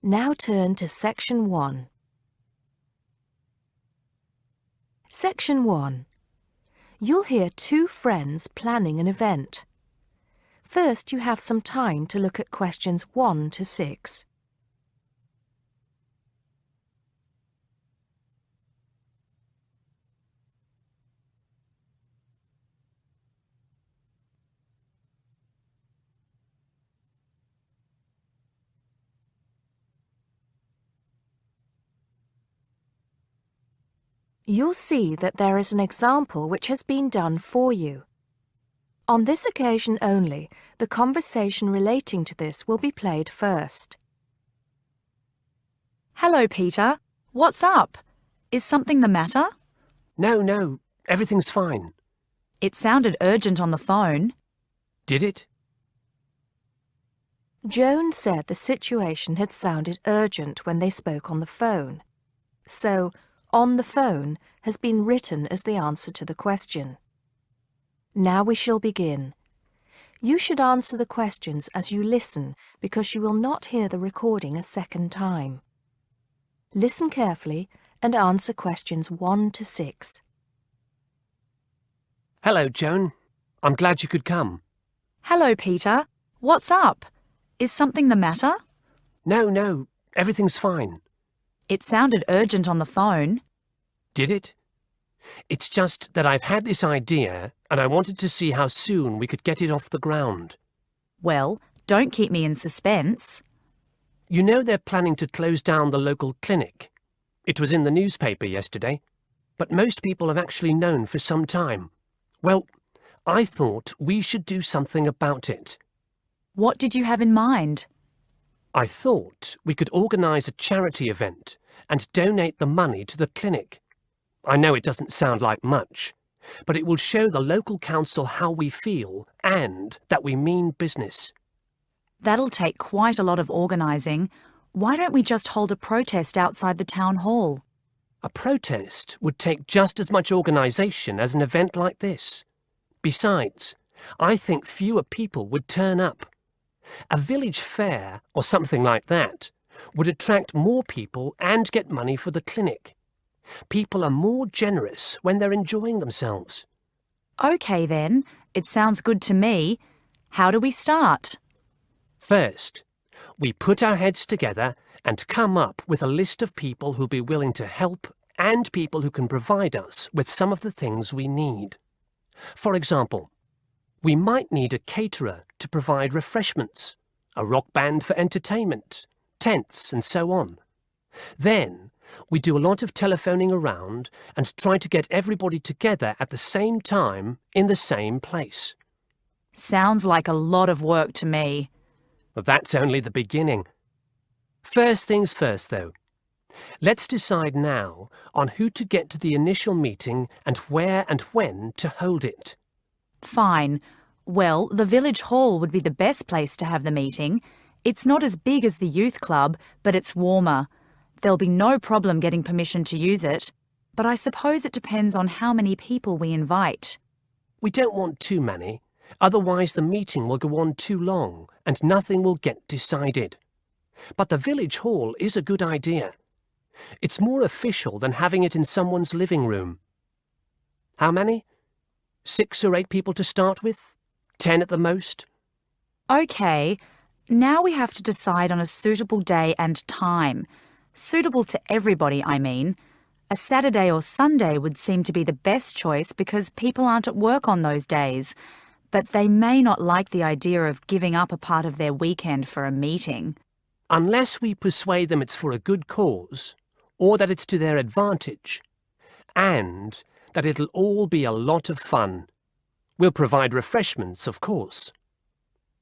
Now turn to Section 1. Section 1. You'll hear two friends planning an event. First, you have some time to look at questions 1 to 6. You'll see that there is an example which has been done for you. On this occasion only, the conversation relating to this will be played first. Hello, Peter. What's up? Is something the matter? No, everything's fine. It sounded urgent on the phone. Did it? Joan said the situation had sounded urgent when they spoke on the phone. So, on the phone has been written as the answer to the question. Now we shall begin. You should answer the questions as you listen because you will not hear the recording a second time. Listen carefully and answer questions 1 to 6. Hello, Joan. I'm glad you could come. Hello, Peter. What's up? Is something the matter? No, everything's fine. It sounded urgent on the phone. Did it? It's just that I've had this idea and I wanted to see how soon we could get it off the ground. Well, don't keep me in suspense. You know they're planning to close down the local clinic. It was in the newspaper yesterday, but most people have actually known for some time. Well, I thought we should do something about it. What did you have in mind? I thought we could organise a charity event and donate the money to the clinic. I know it doesn't sound like much, but it will show the local council how we feel and that we mean business. That'll take quite a lot of organising. Why don't we just hold a protest outside the town hall? A protest would take just as much organisation as an event like this. Besides, I think fewer people would turn up. A village fair or something like that would attract more people and get money for the clinic. People are more generous when they're enjoying themselves. OK then, it sounds good to me. How do we start? First, we put our heads together and come up with a list of people who'll be willing to help and people who can provide us with some of the things we need. For example, we might need a caterer to provide refreshments, a rock band for entertainment, tents and so on. Then, we do a lot of telephoning around and try to get everybody together at the same time in the same place. Sounds like a lot of work to me. Well, that's only the beginning. First things first, though. Let's decide now on who to get to the initial meeting and where and when to hold it. Fine. Well, the village hall would be the best place to have the meeting. It's not as big as the youth club, but it's warmer. There'll be no problem getting permission to use it, but I suppose it depends on how many people we invite. We don't want too many, otherwise the meeting will go on too long and nothing will get decided. But the village hall is a good idea. It's more official than having it in someone's living room. How many? 6 or 8 people to start with? 10 at the most? OK, now we have to decide on a suitable day and time. Suitable to everybody, I mean. A Saturday or Sunday would seem to be the best choice because people aren't at work on those days. But they may not like the idea of giving up a part of their weekend for a meeting. Unless we persuade them it's for a good cause, or that it's to their advantage, and that it'll all be a lot of fun. We'll provide refreshments, of course.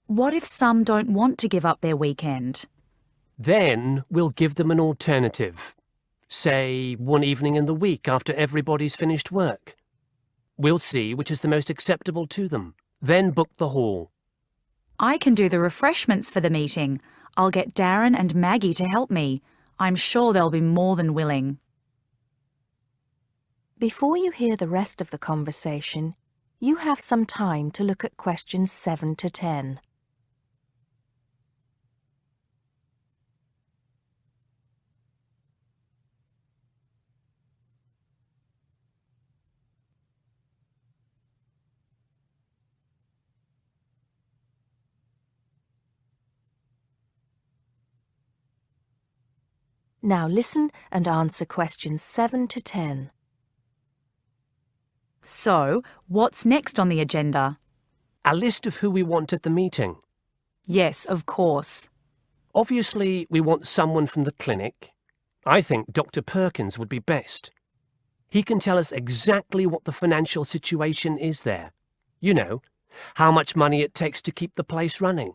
What if some don't want to give up their weekend? Then we'll give them an alternative. Say, one evening in the week after everybody's finished work. We'll see which is the most acceptable to them. Then book the hall. I can do the refreshments for the meeting. I'll get Darren and Maggie to help me. I'm sure they'll be more than willing. Before you hear the rest of the conversation, you have some time to look at questions 7 to 10. Now listen and answer questions 7 to 10. So, what's next on the agenda? A list of who we want at the meeting. Yes, of course. Obviously, we want someone from the clinic. I think Dr. Perkins would be best. He can tell us exactly what the financial situation is there. You know, how much money it takes to keep the place running,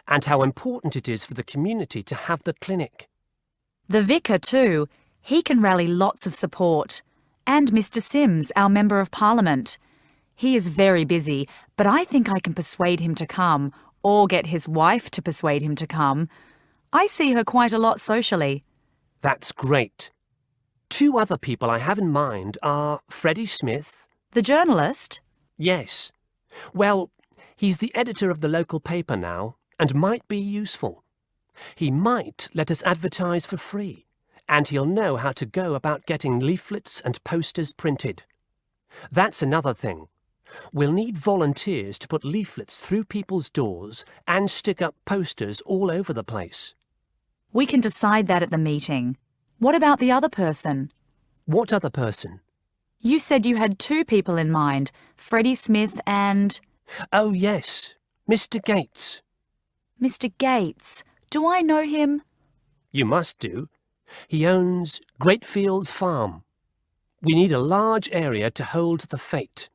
and how important it is for the community to have the clinic. The vicar too. He can rally lots of support. And Mr. Sims, our Member of Parliament. He is very busy, but I think I can persuade him to come, or get his wife to persuade him to come. I see her quite a lot socially. That's great. 2 other people I have in mind are Freddie Smith. The journalist? Yes. Well, he's the editor of the local paper now, and might be useful. He might let us advertise for free, and he'll know how to go about getting leaflets and posters printed. That's another thing. We'll need volunteers to put leaflets through people's doors and stick up posters all over the place. We can decide that at the meeting. What about the other person? What other person? You said you had 2 people in mind, Freddie Smith and... Oh, yes, Mr. Gates. Mr. Gates. Do I know him? You must do. He owns Greatfields Farm. We need a large area to hold the fete.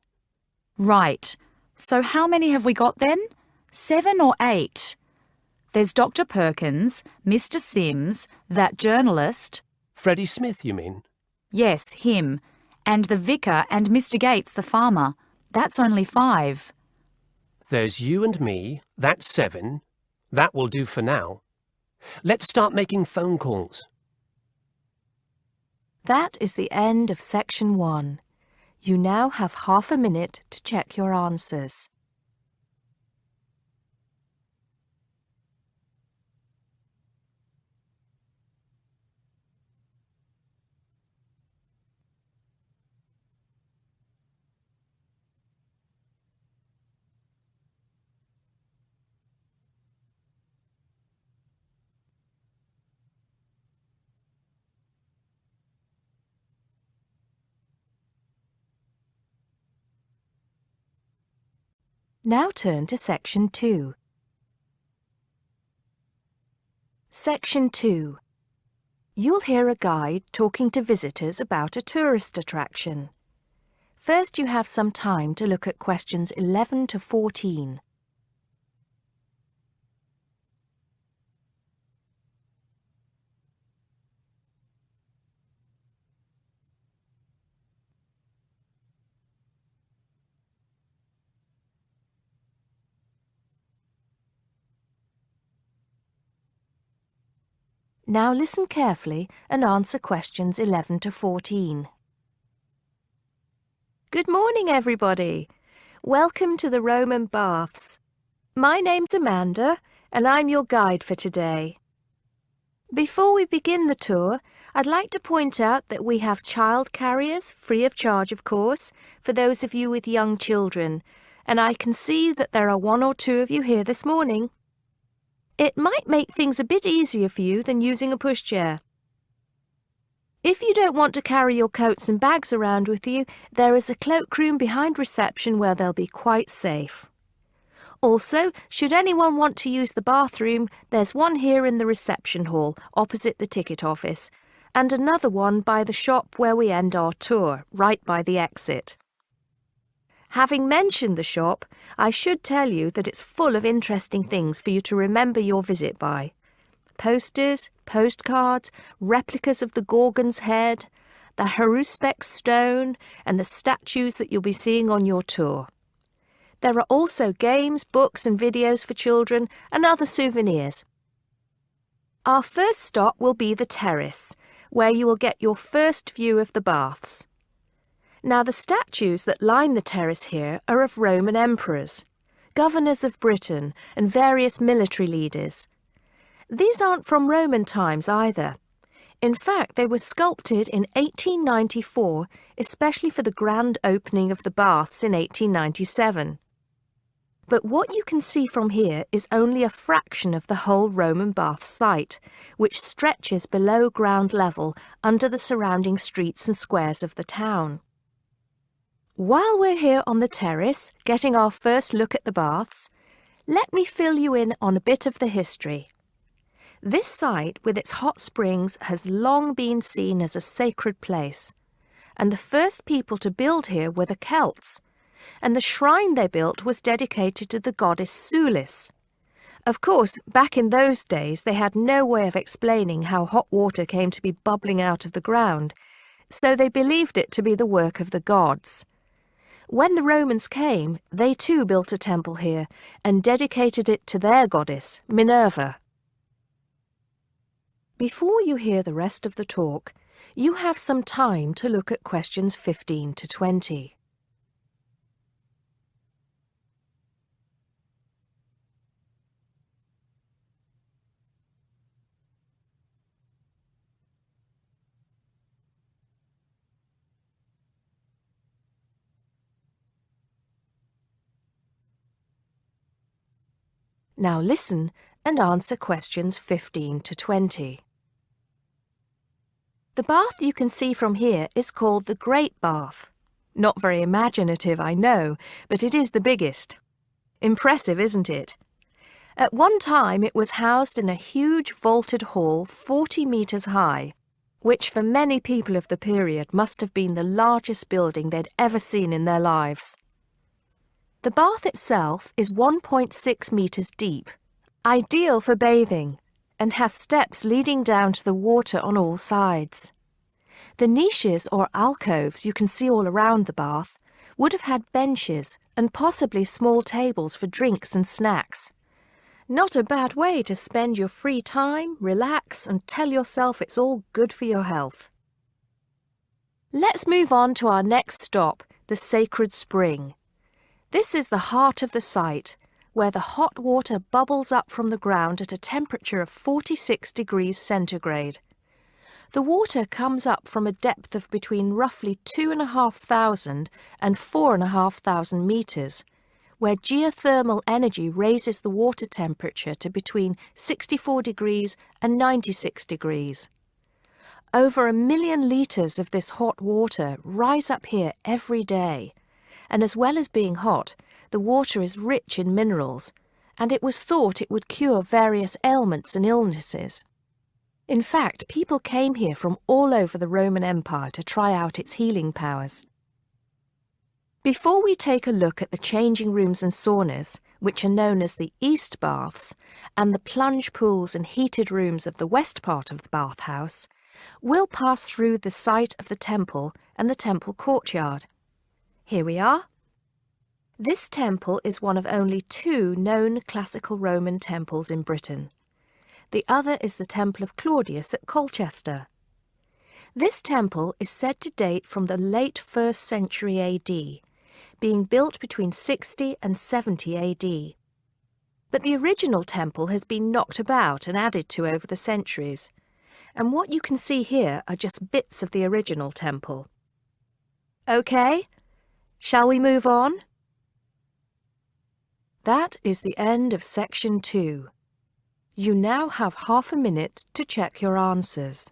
Right. So how many have we got then? 7 or 8? There's Dr. Perkins, Mr. Sims, that journalist. Freddie Smith, you mean? Yes, him. And the vicar and Mr. Gates, the farmer. That's only 5. There's you and me. That's 7. That will do for now. Let's start making phone calls. That is the end of section 1. You now have half a minute to check your answers. Now turn to Section 2. Section 2. You'll hear a guide talking to visitors about a tourist attraction. First, you have some time to look at questions 11 to 14. Now listen carefully and answer questions 11 to 14. Good morning, everybody. Welcome to the Roman Baths. My name's Amanda, and I'm your guide for today. Before we begin the tour, I'd like to point out that we have child carriers, free of charge, of course, for those of you with young children, and I can see that there are 1 or 2 of you here this morning. It might make things a bit easier for you than using a pushchair. If you don't want to carry your coats and bags around with you, there is a cloakroom behind reception where they'll be quite safe. Also, should anyone want to use the bathroom, there's one here in the reception hall, opposite the ticket office, and another one by the shop where we end our tour, right by the exit. Having mentioned the shop, I should tell you that it's full of interesting things for you to remember your visit by. Posters, postcards, replicas of the Gorgon's head, the Haruspex stone, and the statues that you'll be seeing on your tour. There are also games, books and videos for children and other souvenirs. Our first stop will be the terrace, where you will get your first view of the baths. Now, the statues that line the terrace here are of Roman emperors, governors of Britain and various military leaders. These aren't from Roman times either. In fact, they were sculpted in 1894, especially for the grand opening of the baths in 1897. But what you can see from here is only a fraction of the whole Roman bath site, which stretches below ground level under the surrounding streets and squares of the town. While we're here on the terrace, getting our first look at the baths, let me fill you in on a bit of the history. This site, with its hot springs, has long been seen as a sacred place, and the first people to build here were the Celts, and the shrine they built was dedicated to the goddess Sulis. Of course, back in those days they had no way of explaining how hot water came to be bubbling out of the ground, so they believed it to be the work of the gods. When the Romans came, they too built a temple here and dedicated it to their goddess, Minerva. Before you hear the rest of the talk, you have some time to look at questions 15 to 20. Now listen and answer questions 15 to 20. The bath you can see from here is called the Great Bath. Not very imaginative, I know, but it is the biggest. Impressive, isn't it? At one time it was housed in a huge vaulted hall 40 metres high, which for many people of the period must have been the largest building they'd ever seen in their lives. The bath itself is 1.6 metres deep, ideal for bathing, and has steps leading down to the water on all sides. The niches or alcoves you can see all around the bath would have had benches and possibly small tables for drinks and snacks. Not a bad way to spend your free time, relax, and tell yourself it's all good for your health. Let's move on to our next stop, the Sacred Spring. This is the heart of the site, where the hot water bubbles up from the ground at a temperature of 46 degrees centigrade. The water comes up from a depth of between roughly 2,500 and 4,500 metres, where geothermal energy raises the water temperature to between 64 degrees and 96 degrees. Over 1 million litres of this hot water rise up here every day, and as well as being hot, the water is rich in minerals, and it was thought it would cure various ailments and illnesses. In fact, people came here from all over the Roman Empire to try out its healing powers. Before we take a look at the changing rooms and saunas, which are known as the East Baths, and the plunge pools and heated rooms of the west part of the bathhouse, we'll pass through the site of the temple and the temple courtyard. Here we are. This temple is one of only 2 known classical Roman temples in Britain. The other is the Temple of Claudius at Colchester. This temple is said to date from the late 1st century AD, being built between 60 and 70 AD. But the original temple has been knocked about and added to over the centuries, and what you can see here are just bits of the original temple. Okay? Shall we move on? That is the end of section 2. You now have half a minute to check your answers.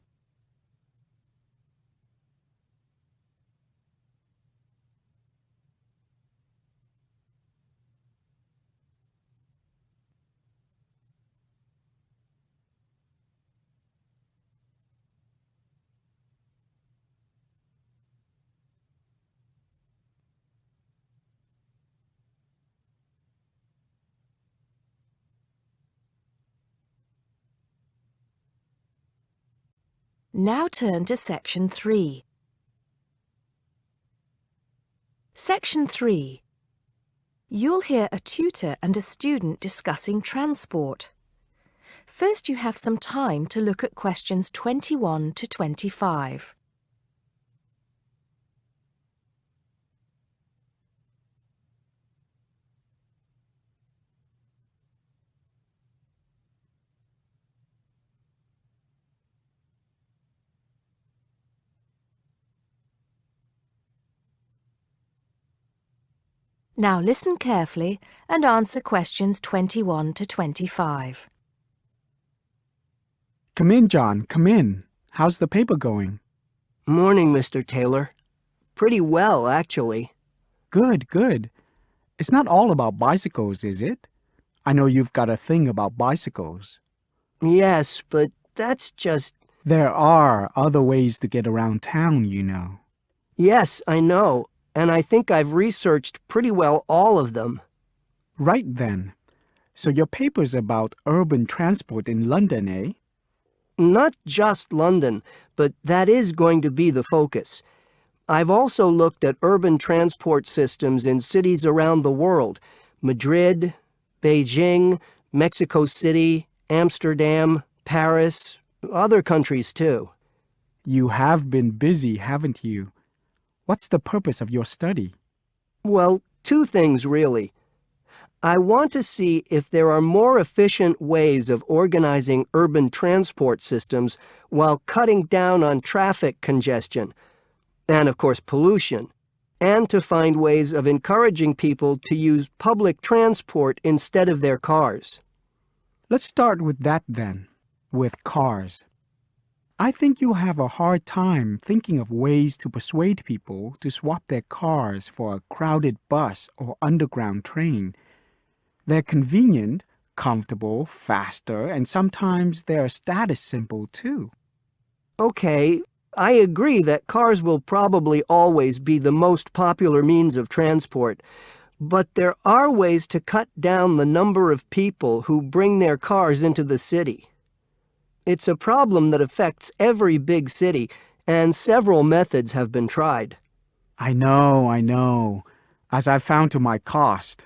Now turn to Section 3. Section 3. You'll hear a tutor and a student discussing transport. First, you have some time to look at questions 21 to 25. Now listen carefully and answer questions 21 to 25. Come in, John, come in. How's the paper going? Morning, Mr. Taylor. Pretty well, actually. Good, good. It's not all about bicycles, is it? I know you've got a thing about bicycles. Yes, but that's just... There are other ways to get around town, you know. Yes, I know, and I think I've researched pretty well all of them. Right then. So your paper's about urban transport in London, eh? Not just London, but that is going to be the focus. I've also looked at urban transport systems in cities around the world. Madrid, Beijing, Mexico City, Amsterdam, Paris, other countries too. You have been busy, haven't you? What's the purpose of your study? Well, two things really. I want to see if there are more efficient ways of organizing urban transport systems while cutting down on traffic congestion, and of course pollution, and to find ways of encouraging people to use public transport instead of their cars. Let's start with that then, with cars. I think you'll have a hard time thinking of ways to persuade people to swap their cars for a crowded bus or underground train. They're convenient, comfortable, faster, and sometimes they're a status symbol too. Okay, I agree that cars will probably always be the most popular means of transport, but there are ways to cut down the number of people who bring their cars into the city. It's a problem that affects every big city, and several methods have been tried. I know, as I've found to my cost.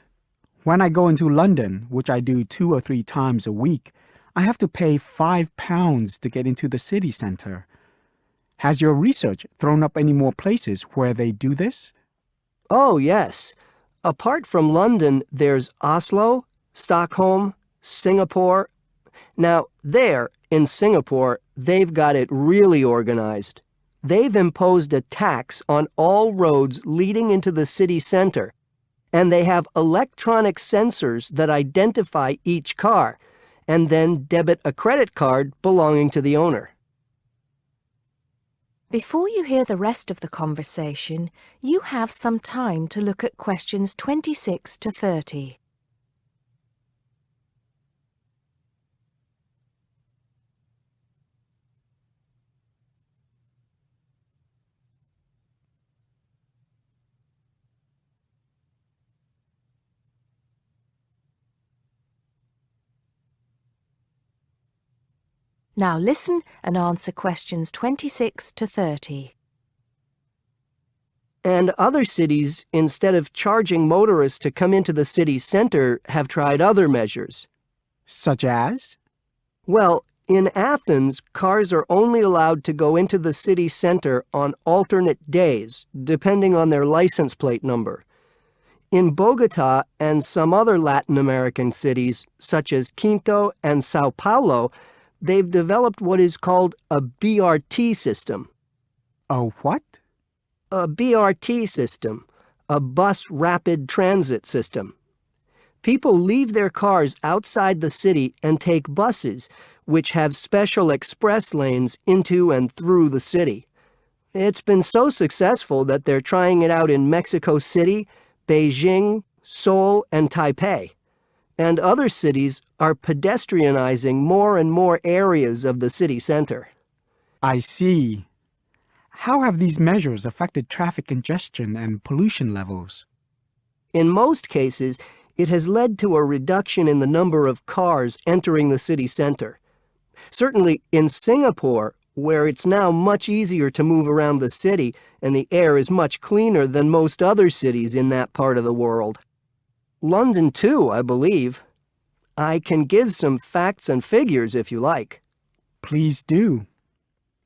When I go into London, which I do 2 or 3 times a week, I have to pay £5 to get into the city centre. Has your research thrown up any more places where they do this? Oh, yes. Apart from London, there's Oslo, Stockholm, Singapore. Now, there, in Singapore, they've got it really organized. They've imposed a tax on all roads leading into the city center, and they have electronic sensors that identify each car, and then debit a credit card belonging to the owner. Before you hear the rest of the conversation, you have some time to look at questions 26 to 30. Now listen and answer questions 26 to 30. And other cities, instead of charging motorists to come into the city center, have tried other measures. Such as? Well, in Athens, cars are only allowed to go into the city center on alternate days, depending on their license plate number. In Bogota and some other Latin American cities, such as Quito and Sao Paulo, they've developed what is called a BRT system. A what? A BRT system, a bus rapid transit system. People leave their cars outside the city and take buses, which have special express lanes into and through the city. It's been so successful that they're trying it out in Mexico City, Beijing, Seoul, and Taipei. And other cities are pedestrianizing more and more areas of the city center. I see. How have these measures affected traffic congestion and pollution levels? In most cases, it has led to a reduction in the number of cars entering the city center. Certainly in Singapore, where it's now much easier to move around the city and the air is much cleaner than most other cities in that part of the world. London too, I believe. I can give some facts and figures if you like. Please do.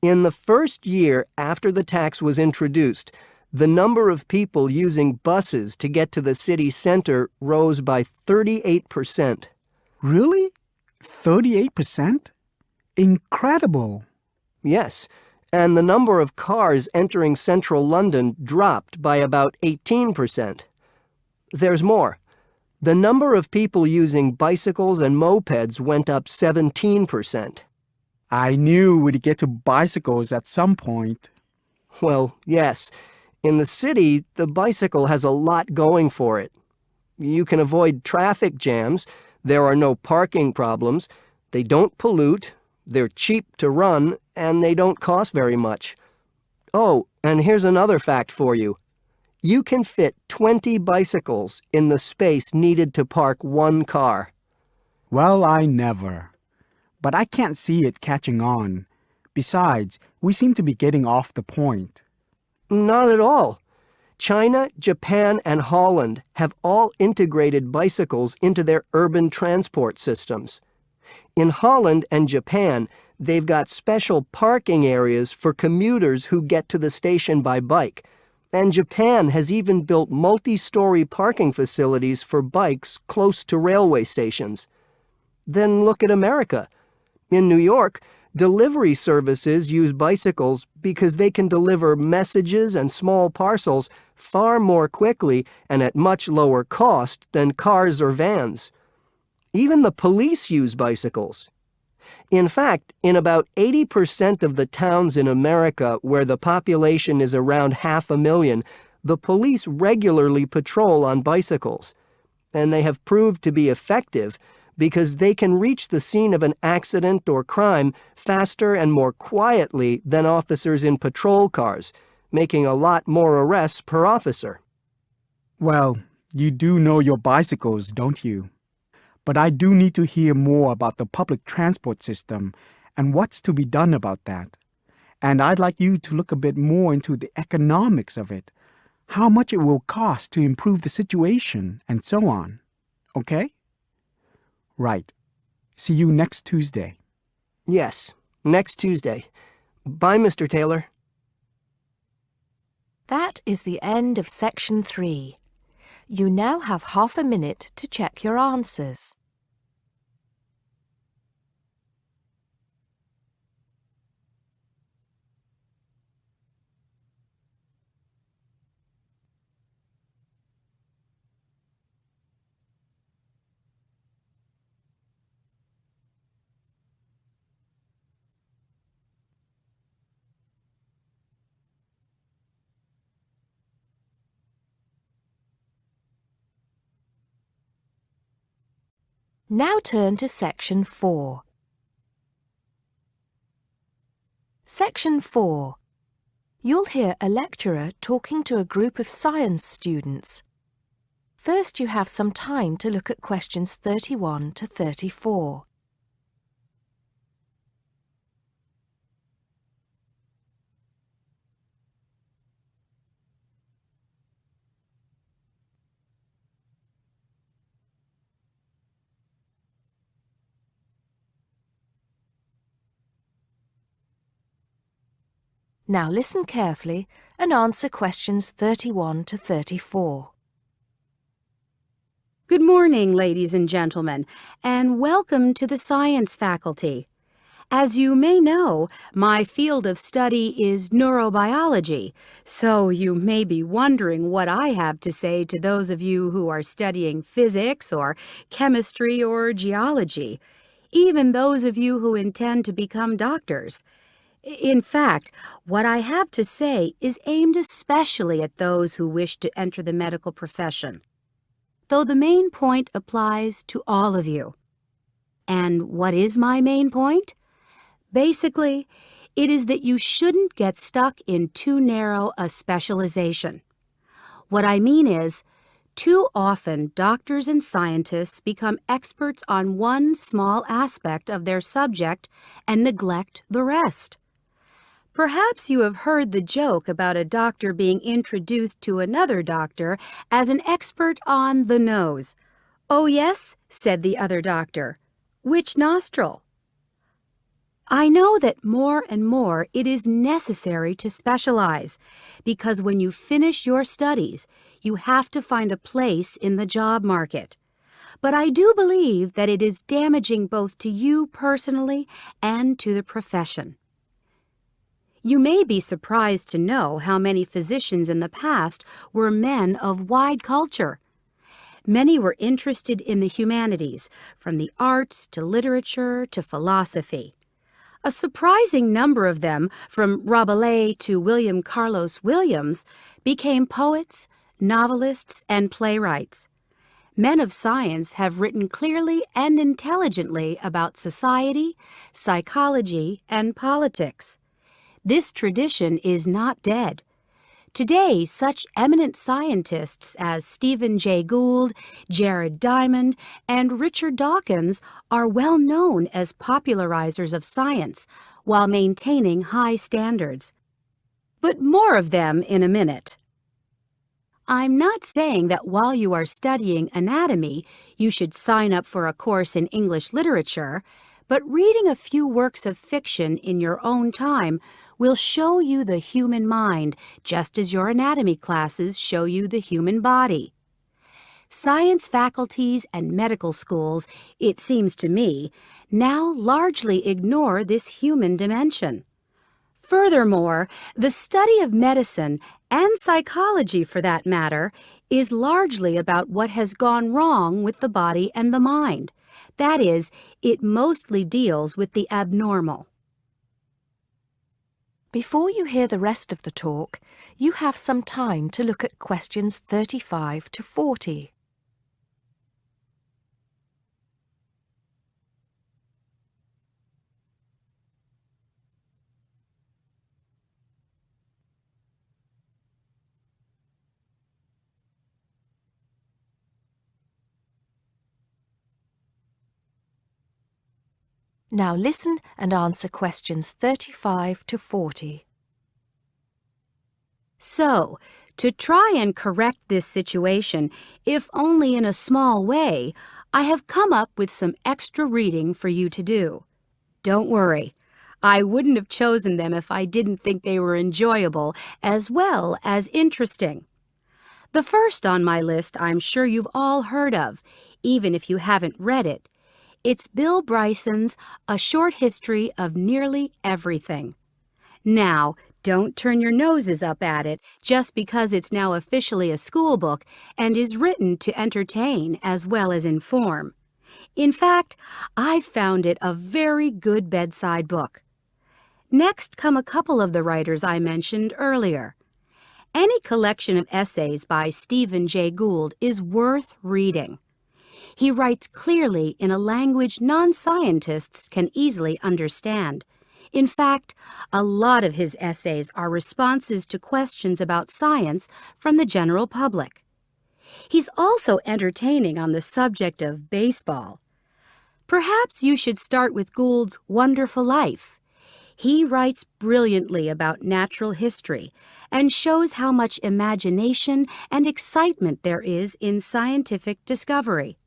In the first year after the tax was introduced, the number of people using buses to get to the city center rose by 38%. Really? 38%? Incredible! Yes, and the number of cars entering central London dropped by about 18%. there's more. The number of people using bicycles and mopeds went up 17%. I knew we'd get to bicycles at some point. Well, yes. In the city, the bicycle has a lot going for it. You can avoid traffic jams, there are no parking problems, they don't pollute, they're cheap to run, and they don't cost very much. Oh, and here's another fact for you. You can fit 20 bicycles in the space needed to park one car. Well, I never. But I can't see it catching on. Besides, we seem to be getting off the point. Not at all. China, Japan, and Holland have all integrated bicycles into their urban transport systems. In Holland and Japan, they've got special parking areas for commuters who get to the station by bike. And Japan has even built multi-story parking facilities for bikes close to railway stations. Then look at America. In New York, delivery services use bicycles because they can deliver messages and small parcels far more quickly and at much lower cost than cars or vans. Even the police use bicycles. In fact, in about 80% of the towns in America where the population is around 500,000, the police regularly patrol on bicycles. And they have proved to be effective because they can reach the scene of an accident or crime faster and more quietly than officers in patrol cars, making a lot more arrests per officer. Well, you do know your bicycles, don't you? But I do need to hear more about the public transport system and what's to be done about that. And I'd like you to look a bit more into the economics of it, how much it will cost to improve the situation, and so on. Okay? Right. See you next Tuesday. Yes, next Tuesday. Bye, Mr. Taylor. That is the end of section 3. You now have half a minute to check your answers. Now turn to section 4. Section 4. You'll hear a lecturer talking to a group of science students. First, you have some time to look at questions 31 to 34. Now listen carefully and answer questions 31 to 34. Good morning, ladies and gentlemen, and welcome to the science faculty. As you may know, my field of study is neurobiology, so you may be wondering what I have to say to those of you who are studying physics or chemistry or geology, even those of you who intend to become doctors. In fact, what I have to say is aimed especially at those who wish to enter the medical profession, though the main point applies to all of you. And what is my main point? Basically, it is that you shouldn't get stuck in too narrow a specialization. What I mean is, too often doctors and scientists become experts on one small aspect of their subject and neglect the rest. Perhaps you have heard the joke about a doctor being introduced to another doctor as an expert on the nose. "Oh, yes," said the other doctor. "Which nostril?" I know that more and more it is necessary to specialize, because when you finish your studies, you have to find a place in the job market. But I do believe that it is damaging both to you personally and to the profession. You may be surprised to know how many physicians in the past were men of wide culture. Many were interested in the humanities, from the arts to literature to philosophy. A surprising number of them, from Rabelais to William Carlos Williams, became poets, novelists, and playwrights. Men of science have written clearly and intelligently about society, psychology, and politics. This tradition is not dead. Today, such eminent scientists as Stephen Jay Gould, Jared Diamond, and Richard Dawkins are well known as popularizers of science while maintaining high standards. But more of them in a minute. I'm not saying that while you are studying anatomy, you should sign up for a course in English literature, but reading a few works of fiction in your own time will show you the human mind, just as your anatomy classes show you the human body. Science faculties and medical schools, it seems to me, now largely ignore this human dimension. Furthermore, the study of medicine, and psychology for that matter, is largely about what has gone wrong with the body and the mind. That is, it mostly deals with the abnormal. Before you hear the rest of the talk, you have some time to look at questions 35 to 40. Now listen and answer questions 35 to 40. So, to try and correct this situation, if only in a small way, I have come up with some extra reading for you to do. Don't worry, I wouldn't have chosen them if I didn't think they were enjoyable as well as interesting. The first on my list I'm sure you've all heard of, even if you haven't read it. It's Bill Bryson's A Short History of Nearly Everything. Now, don't turn your noses up at it just because it's now officially a school book and is written to entertain as well as inform. In fact, I've found it a very good bedside book. Next come a couple of the writers I mentioned earlier. Any collection of essays by Stephen Jay Gould is worth reading. He writes clearly in a language non-scientists can easily understand. In fact, a lot of his essays are responses to questions about science from the general public. He's also entertaining on the subject of baseball. Perhaps you should start with Gould's Wonderful Life. He writes brilliantly about natural history and shows how much imagination and excitement there is in scientific discovery.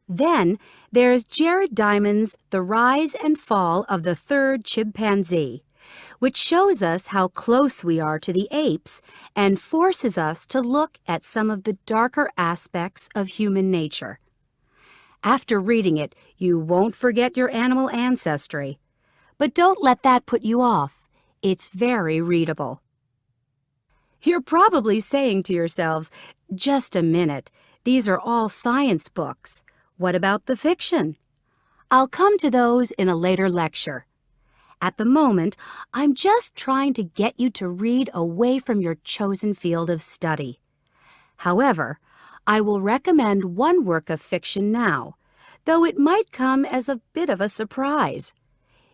Then there's Jared Diamond's The Rise and Fall of the Third Chimpanzee, which shows us how close we are to the apes and forces us to look at some of the darker aspects of human nature. After reading it, you won't forget your animal ancestry. But don't let that put you off. It's very readable. You're probably saying to yourselves, just a minute, these are all science books. What about the fiction? I'll come to those in a later lecture. At the moment, I'm just trying to get you to read away from your chosen field of study. However, I will recommend one work of fiction now, though it might come as a bit of a surprise.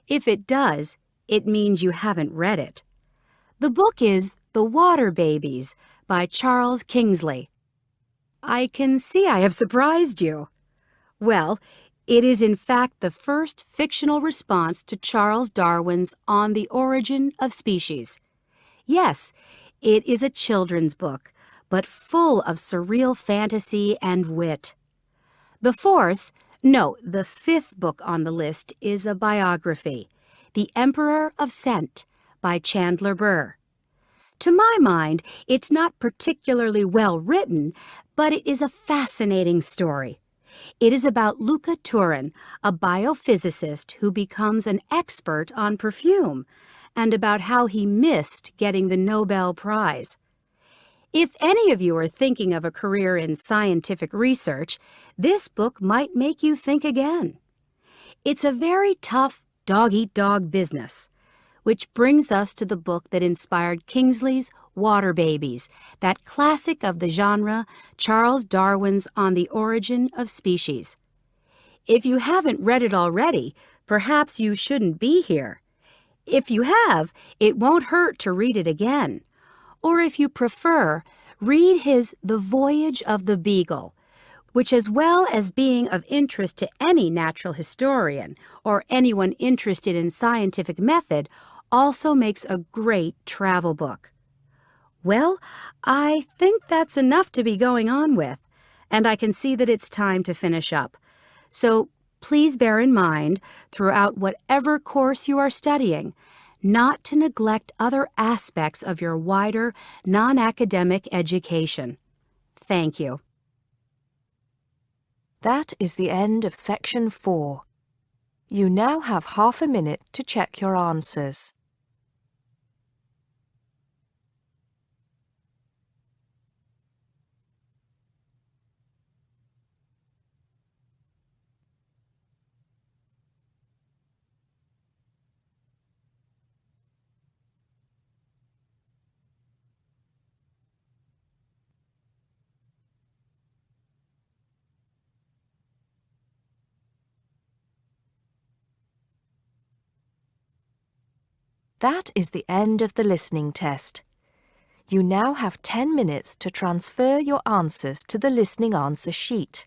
If it does, it means you haven't read it. The book is The Water Babies by Charles Kingsley. I can see I have surprised you. Well, it is in fact the first fictional response to Charles Darwin's On the Origin of Species. Yes, it is a children's book, but full of surreal fantasy and wit. The fifth book on the list is a biography, The Emperor of Scent by Chandler Burr. To my mind, it's not particularly well written, but it is a fascinating story. It is about Luca Turin, a biophysicist who becomes an expert on perfume, and about how he missed getting the Nobel Prize. If any of you are thinking of a career in scientific research, this book might make you think again. It's a very tough dog-eat-dog business, which brings us to the book that inspired Kingsley's Water Babies, that classic of the genre, Charles Darwin's On the Origin of Species. If you haven't read it already, perhaps you shouldn't be here. If you have, it won't hurt to read it again. Or if you prefer, read his The Voyage of the Beagle, which, as well as being of interest to any natural historian or anyone interested in scientific method, also makes a great travel book. Well, I think that's enough to be going on with, and I can see that it's time to finish up. So please bear in mind, throughout whatever course you are studying, not to neglect other aspects of your wider, non-academic education. Thank you. That is the end of Section 4. You now have half a minute to check your answers. That is the end of the listening test. You now have 10 minutes to transfer your answers to the listening answer sheet.